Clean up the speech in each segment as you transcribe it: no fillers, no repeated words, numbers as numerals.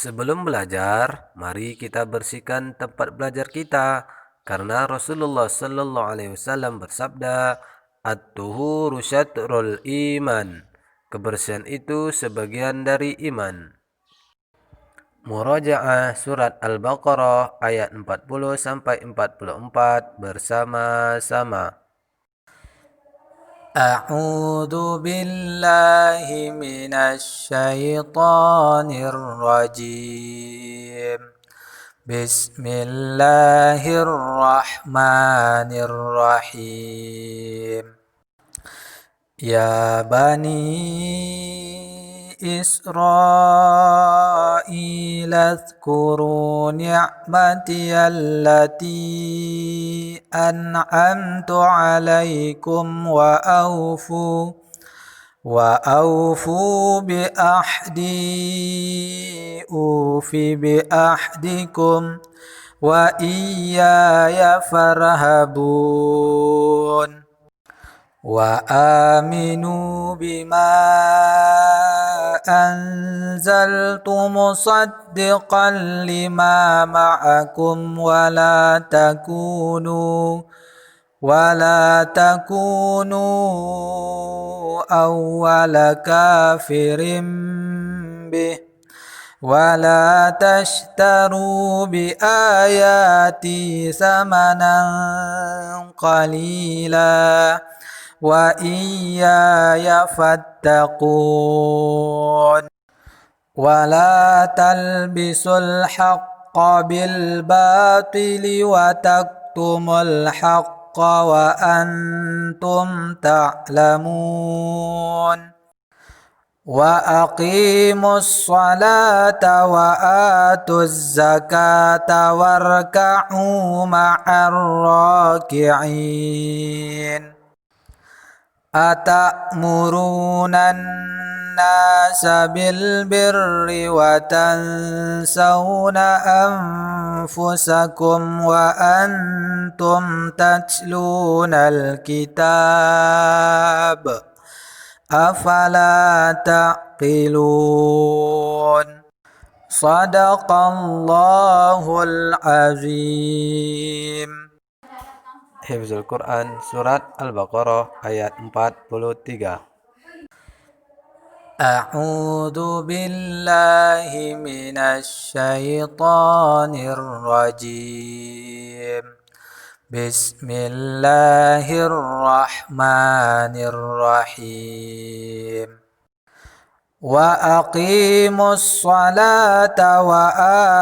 Sebelum belajar, mari kita bersihkan tempat belajar kita, karena Rasulullah Sallallahu Alaihi Wasallam bersabda, "At-tuhuru syatrul iman." Kebersihan itu sebagian dari iman. Murajaah surat Al-Baqarah ayat 40 sampai 44 bersama-sama. A'udzu billahi minasy syaithanir rajim. Bismillahirrahmanirrahim. Ya bani Israil اذكروا نعمتي التي أنعمت عليكم وأوفوا بأحدي أوف بأحدكم وإياي فارهبون وآمنوا بما أنزلت مصدقا لما معكم ولا تكونوا أول كافر به ولا تشتروا بآياتي ثمنا قليلا وإياي فاتقون ولا تلبسوا الحق بالباطل وتكتموا الحق وأنتم تعلمون وأقيموا الصلاة وآتوا الزكاة واركعوا مع الراكعين أتأمرون الناس بالبر وتنسون أنفسكم وأنتم تتلون الكتاب أفلا تعقلون صدق الله العظيم. Hifzul Quran Surat Al-Baqarah ayat 43. A'udzu billahi minasy syaithanir rajim. Bismillahirrahmanirrahim. Wa aqimus salata wa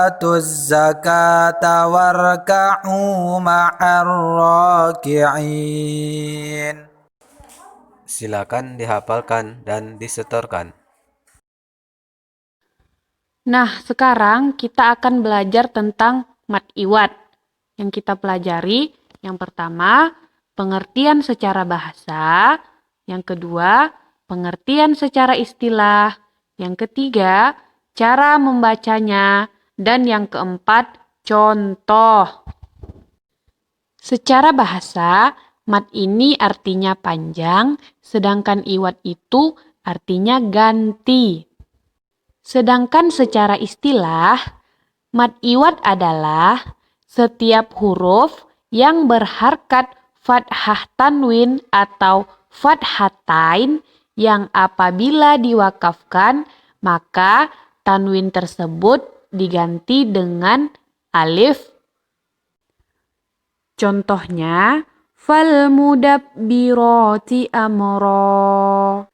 atuz zakata warka'u ma'ar raki'in. Silakan dihafalkan dan disetorkan. Nah, sekarang kita akan belajar tentang mad iwad. Yang kita pelajari, yang pertama, pengertian secara bahasa. Yang kedua, pengertian secara istilah. Yang ketiga, cara membacanya. Dan yang keempat, contoh. Secara bahasa, mad ini artinya panjang, sedangkan iwad itu artinya ganti. Sedangkan secara istilah, mad iwad adalah setiap huruf yang berharkat fathah tanwin atau fathatain yang apabila diwakafkan, maka tanwin tersebut diganti dengan alif. Contohnya, fal mudabbirati amro.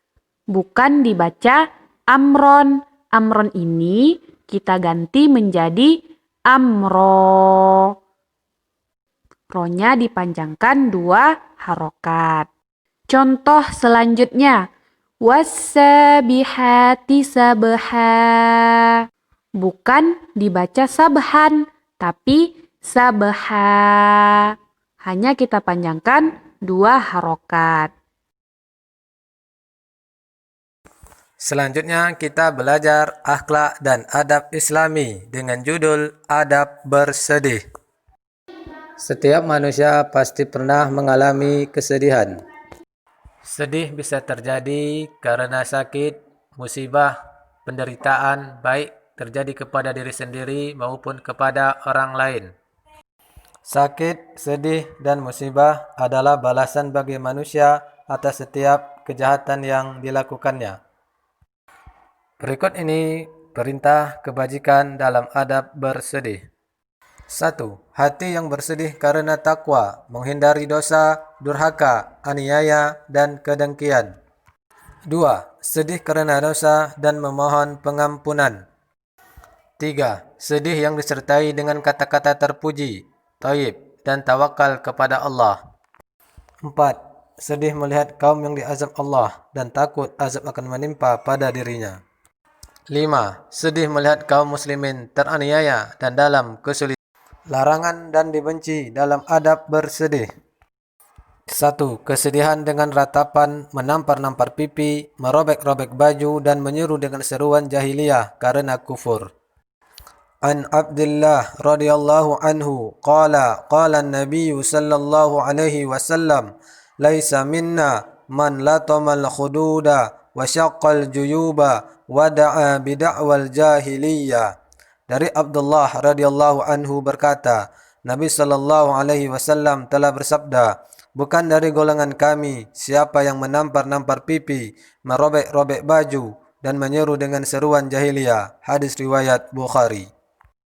Bukan dibaca amron. Amron ini kita ganti menjadi amro. Ro-nya dipanjangkan 2 harokat. Contoh selanjutnya, wassabihati sabha. Bukan dibaca sabhan, tapi sabha. Hanya kita panjangkan 2 harokat. Selanjutnya kita belajar akhlak dan adab Islami dengan judul Adab Bersedih. Setiap manusia pasti pernah mengalami kesedihan. Sedih bisa terjadi karena sakit, musibah, penderitaan baik terjadi kepada diri sendiri maupun kepada orang lain. Sakit, sedih, dan musibah adalah balasan bagi manusia atas setiap kejahatan yang dilakukannya. Berikut ini perintah kebajikan dalam adab bersedih. 1. Hati yang bersedih karena takwa, menghindari dosa, durhaka, aniaya, dan kedengkian. 2. Sedih karena dosa dan memohon pengampunan. 3. Sedih yang disertai dengan kata-kata terpuji, thayyib, dan tawakal kepada Allah. 4. Sedih melihat kaum yang diazab Allah dan takut azab akan menimpa pada dirinya. 5. Sedih melihat kaum muslimin teraniaya dan dalam kesulitan. Larangan dan dibenci dalam adab bersedih. 1. Kesedihan dengan ratapan, menampar-nampar pipi, merobek-robek baju, dan menyeru dengan seruan jahiliyah karena kufur. An Abdullah radhiyallahu anhu qala an-nabiy sallallahu alaihi wasallam laisa minna man latamal khududa wa syaqqal juyuba wa da'a bid'awal jahiliyah. Dari Abdullah radhiyallahu anhu berkata, Nabi sallallahu alaihi wasallam telah bersabda, bukan dari golongan kami siapa yang menampar-nampar pipi, merobek-robek baju, dan menyeru dengan seruan jahiliyah. Hadis riwayat Bukhari.